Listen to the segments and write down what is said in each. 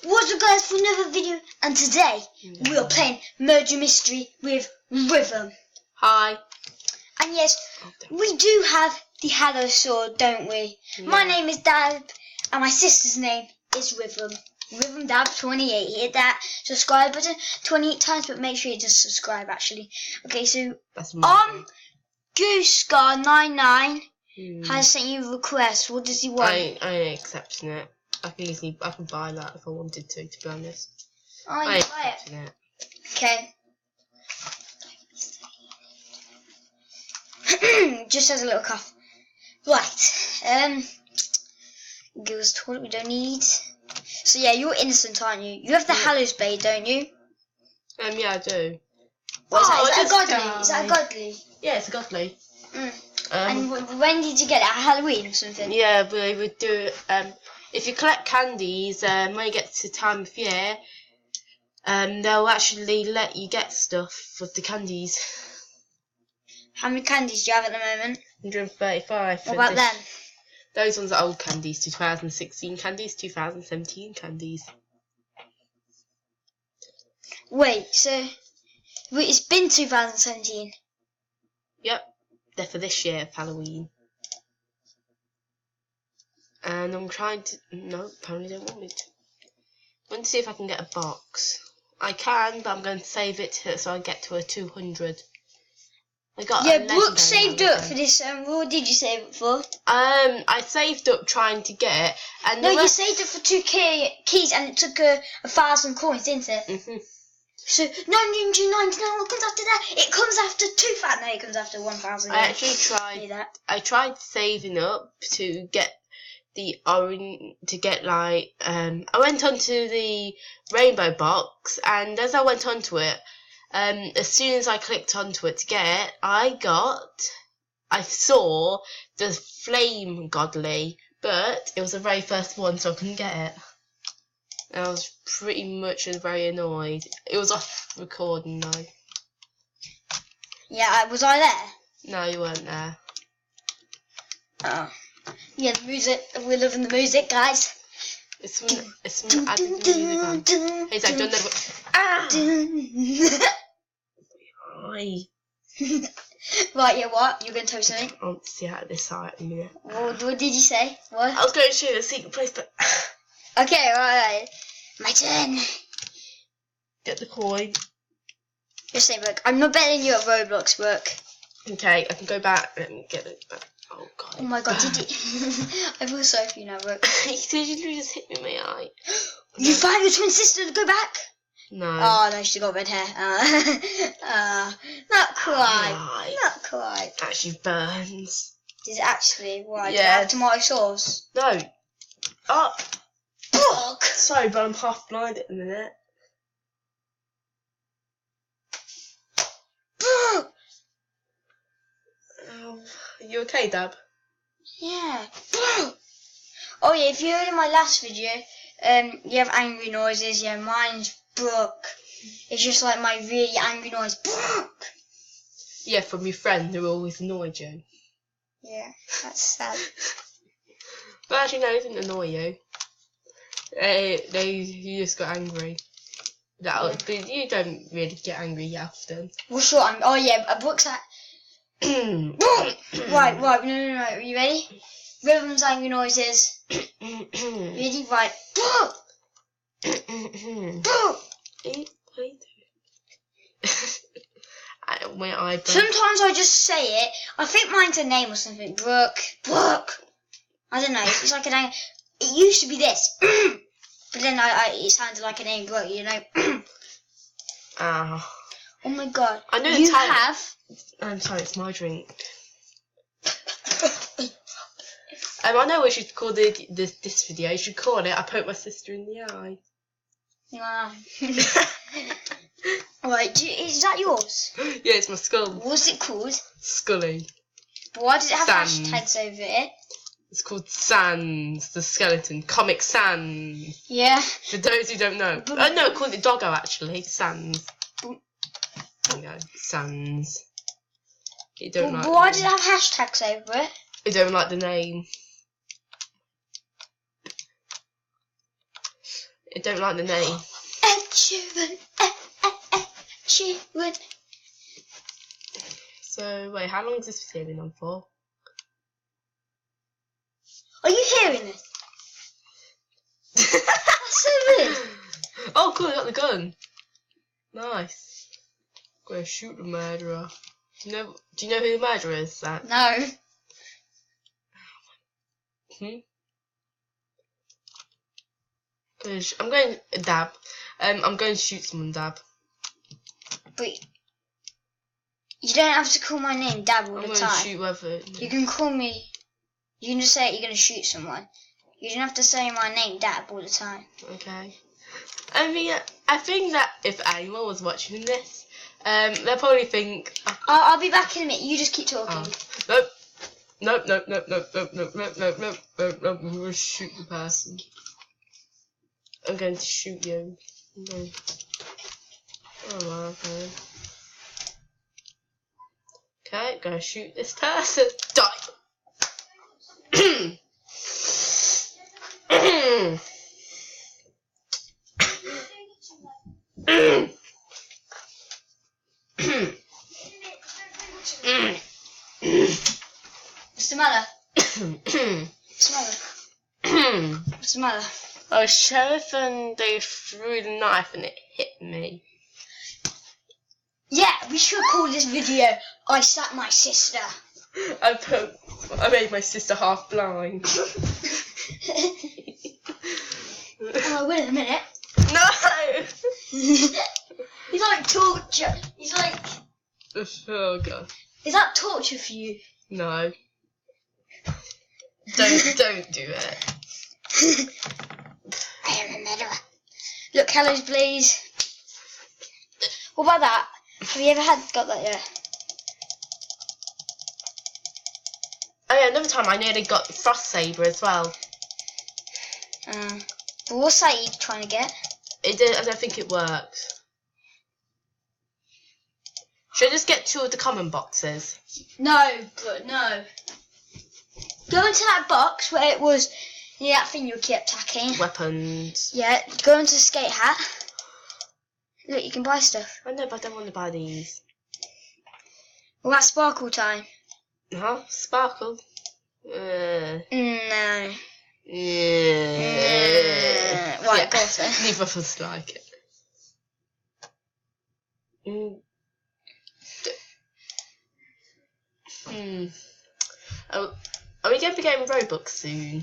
What's up guys for another video, and today we are playing Murder Mystery with Rhythm. Hi. And yes, we do have the Halo sword, don't we? Yeah. My name is Dab, and my sister's name is Rhythm. Rhythm Dab 28. Hit that subscribe button 28 times, but make sure you just subscribe actually. Okay, so GooseGuard99 has sent you a request. What does he want? I ain't accepting it. I can buy that if I wanted to be honest. Oh, I ain't accepting it. Okay. Just as a little cough. Right. Girls' toilet we don't need. So yeah, you're innocent, aren't you? You have the Hallows Blade, don't you? Yeah, I do. What, is that godly? Is that godly? Yeah, it's a godly. And when did you get it? At Halloween or something? Yeah, we would do it. If you collect candies, when you get to time of year, they'll actually let you get stuff with the candies. How many candies do you have at the moment? 135. What about them? Those ones are old candies, 2016 candies, 2017 candies. Wait, so it's been 2017? Yep, they're for this year, for Halloween. And I'm trying to... No, apparently they don't want me to. I'm going to see if I can get a box. I can, but I'm going to save it so I get to a 200. I got Brooke saved up for this. What did you save it for? I saved up trying to get it. And no, you saved up for 2 keys and it took 1,000 coins, didn't it? So 999. What comes after that? It comes after 2,000. No, it comes after 1,000. I actually tried. I tried saving up to get the orange. To get like I went onto the rainbow box, and as I went onto it, as soon as I clicked onto it to get it, I saw the flame godly, but it was the very first one, so I couldn't get it. And I was pretty much very annoyed. It was off recording though. Yeah, was I there? No, you weren't there. Oh. Yeah, the music. We're loving the music, guys. It's some added music on. Hey, Zach, don't never. Ah! Right, yeah, what? You're going to tell me something? I'll see out of this side in a minute. What did you say? What? I was going to show you a secret place, but... Okay, right. My turn. Get the coin. Just say, Brooke. I'm not betting you at Roblox, Brooke. Okay, I can go back and get it back. Oh, God. Oh, my God, did you... I feel sorry for you now, Brooke. You just hit me in my eye. You found your twin sister to go back? No. Oh, no, she's got red hair. Not quite. Right. Not quite. Actually burns. Does it actually? Why? Yeah. Do you have tomato sauce? No. Oh. Brooke! Sorry, but I'm half blind at the minute. Brooke! Oh. Are you okay, Dab? Yeah. Brooke! Oh, yeah, if you heard in my last video, you have angry noises. Yeah, mine's Brooke. It's just like my really angry noise. Brooke! Yeah, from your friend who always annoyed you. Yeah, that's sad. But actually, no, it didn't annoy you. You just got angry. But you don't really get angry often. Well, sure. Oh, yeah, Brooke's like... right, no. Are you ready? Rhythm's angry noises. Ready? Right. Brooke! Brooke! My eyebrows. Sometimes I just say it. I think mine's a name or something. Brooke. I don't know. It's like a name. It used to be this, but then it sounded like a name, Brooke. You know. Oh my God. I know you have. I'm sorry. It's my drink. I know what you should call this video. You should call it "I poked my sister in the eye." Wow. Right, is that yours? Yeah, it's my skull. What's it called? Scully. But why does it have Sans. hashtags over it? It's called Sans, the skeleton. Comic Sans. Yeah. For those who don't know. No, call it Doggo actually. Sans. There you go. Sans. You don't like. But why does it have hashtags over it? I don't like the name. I don't like the name. Ed Sheeran. Ed Sheeran. So, wait, how long is this video been on for? Are you hearing this? That's so weird. Oh, cool, I got the gun. Nice. Gonna shoot the murderer. Do you know who the murderer is, Zach? No. I'm going Dab. I'm going to shoot someone, Dab. But you don't have to call my name Dab all I'm the going time. to shoot whoever. You can call me. You can just say you're going to shoot someone. You don't have to say my name Dab all the time. Okay. I think that if anyone was watching this, they'll probably think. I'll be back in a minute. You just keep talking. Nope. Nope. I'm going to shoot the person. I'm going to shoot you. No. Oh, well, okay. Okay, I'm going to shoot this person. Die! What's the matter? What's the matter? What's the matter? I was sheriff and they threw the knife and it hit me. Yeah, we should call this video I Slapped My Sister. I made my sister half blind. Oh, wait a minute. No! He's like torture. He's like... Oh god. Is that torture for you? No. Don't do it. I am a murderer. Look, Hello's Blaze. What about that? Have you ever got that yet? Oh yeah, another time I nearly got Frost Saber as well. But what's that you trying to get? I don't think it worked. Should I just get 2 of the common boxes? No, but no. Go into that box where it was, that thing you kept attacking. Weapons. Yeah, go into the skate hat. Look, you can buy stuff. I know, but I don't want to buy these. Well, that's sparkle time. Huh? Sparkle? No. Right, Right, go on then. neither of us like it. Oh, are we going to be getting Robux soon?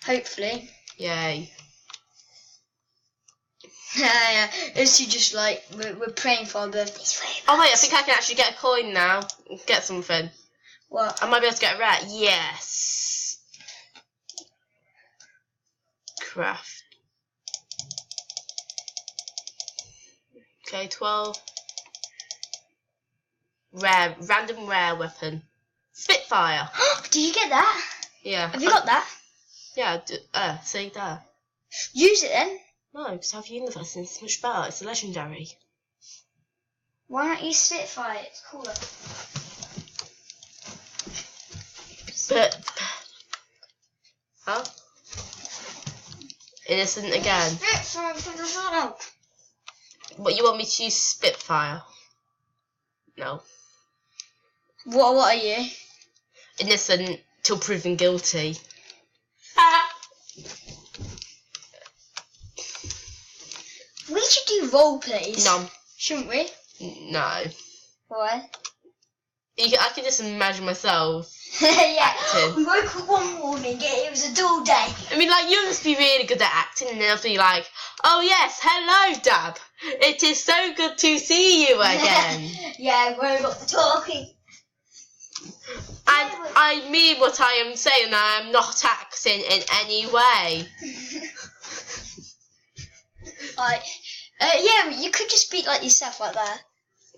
Hopefully. Yay. Yeah, it's just like, we're praying for our birthdays. Oh wait, I think I can actually get a coin now. Get something. What? I might be able to get a rat. Yes. Craft. Okay, 12. Rare, random rare weapon. Spitfire. Did you get that? Yeah. Have you got that? Yeah, see there. Use it then. No, because have universe and it's much better. It's a legendary. Why not use Spitfire? It's cooler. But huh? Innocent again. Spitfire. What, you want me to use Spitfire? No. What are you? Innocent till proven guilty. We should do role plays. No. Shouldn't we? No. Why? I can just imagine myself. Yeah. Acting. We woke up one morning, it was a dull day. I mean, like, you must be really good at acting, and they'll be like, oh yes, hello, Dab. It is so good to see you again. Yeah, we got the talking. And I mean what I am saying, I am not acting in any way. Yeah, you could just speak like yourself like that.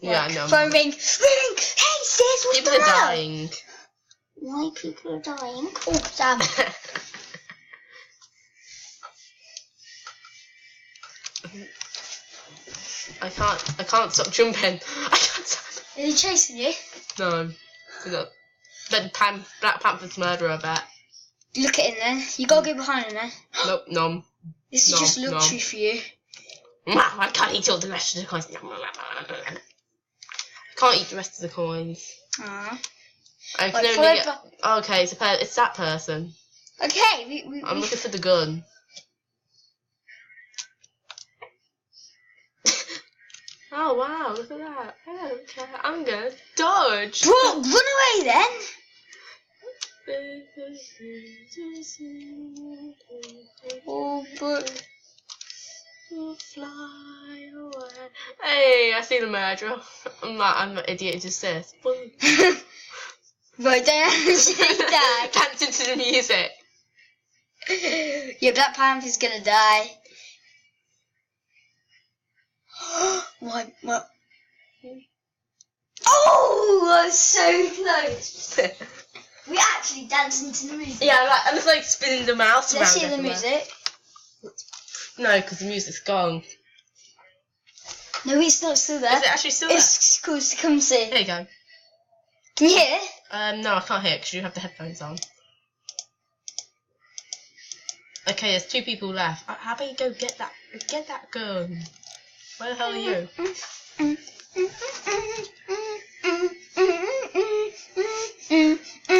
Yeah, Like, I know. phone ring. Hey sis, what's People going are on? dying. Why people are dying? Oh, damn. I can't stop jumping. I can't stop. Are they chasing you? No. No. Black Panther's murderer, I bet. Look at him then. You gotta go behind him then. Nope, nom. This is just luxury for you. I can't eat all the rest of the coins. I can't eat the rest of the coins. Aww. I can only get... Okay, it's that person. Okay, I'm looking for the gun. Oh wow, look at that. Oh, okay. I'm gonna dodge. Bro, run away then. Oh, but fly away. Hey, I see the murderer. I'm an idiot who just says. Right, don't actually die. Dancing to the music. Yeah, Black Panther's gonna die. What? Oh, I was so close. We actually dancing to the music. Yeah, I was like spinning the mouse around. Let's hear the music. No, because the music's gone. No, it's not still there. Is it actually still there? It's cool to come see. Here you go. Can you hear it? No, I can't hear it because you have the headphones on. Okay, there's 2 people left. How about you go get that gun? Where the hell are you?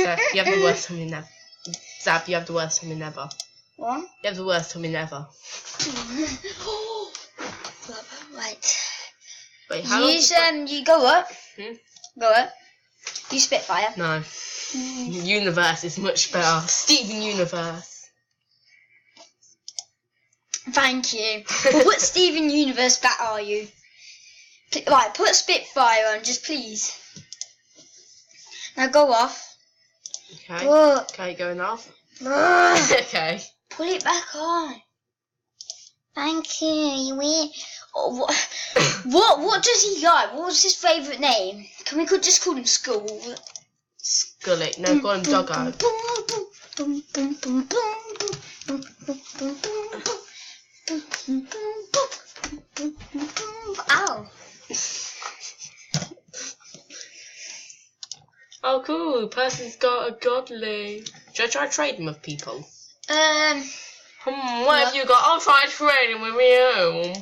Zab, you have the worst tummy never. Zab, you have the worst tummy never. What? You have the worst tummy never. Right. Wait, how long? You go up. Hmm? Go up. You Spitfire. No. Universe is much better. Steven Universe. Thank you. What Steven Universe bat are you? Right, put Spitfire on, just please. Now go off. Okay. Go. Okay, going off. Ugh. Okay. Put it back on. Thank you. You win. Oh, what does he like? What was his favourite name? Can we just call him Skull? Skullet. No, call him Doggo. Ow. Oh, cool. Person's got a godly. Should I try trading with people? What have you got? I'll try trading with you.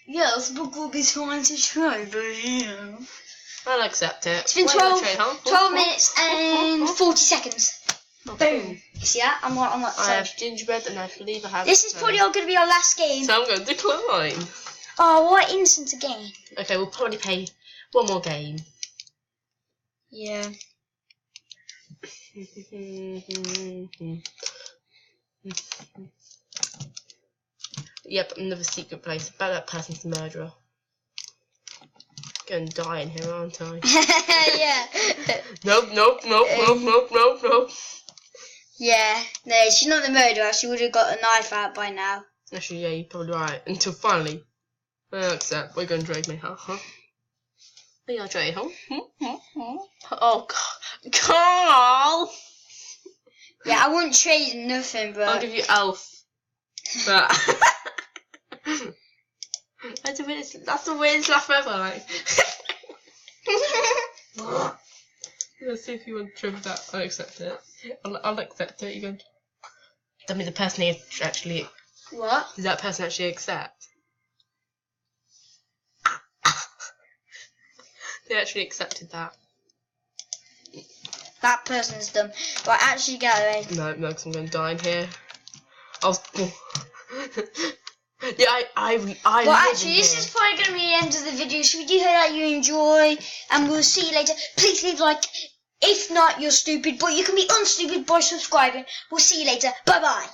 Yes, but we'll be trying to trade with you. I'll accept it. It's been 12 minutes and 40 seconds. Oh, Boom. cool. You see that? I'm on that I side. have gingerbread and I believe I have... This is probably all going to be our last game. So I'm going to decline. Oh, what instant again? Okay, we'll probably play one more game. Yeah. Yep, another secret place. About that person's murderer. Gonna die in here, aren't I? Yeah. Nope. Yeah. No, she's not the murderer. She would have got a knife out by now. Actually, yeah, you're probably right. Until finally, I accept. We're gonna drag me, huh? We are drag, huh? Oh, Carl! Yeah, I wouldn't trade nothing, but... I'll give you Elf. But... That's the weirdest laugh ever, like. Let's see if you want to trim that. I'll accept it. I'll accept it. You go. Tell me the person actually. What? Does that person actually accept? They actually accepted that. That person's dumb. Right, actually get away. No, because I'm going to die in here. Yeah, I well, actually, this is probably going to be the end of the video, so we do hope that you enjoy, and we'll see you later. Please leave a like. If not, you're stupid, but you can be unstupid by subscribing. We'll see you later. Bye-bye.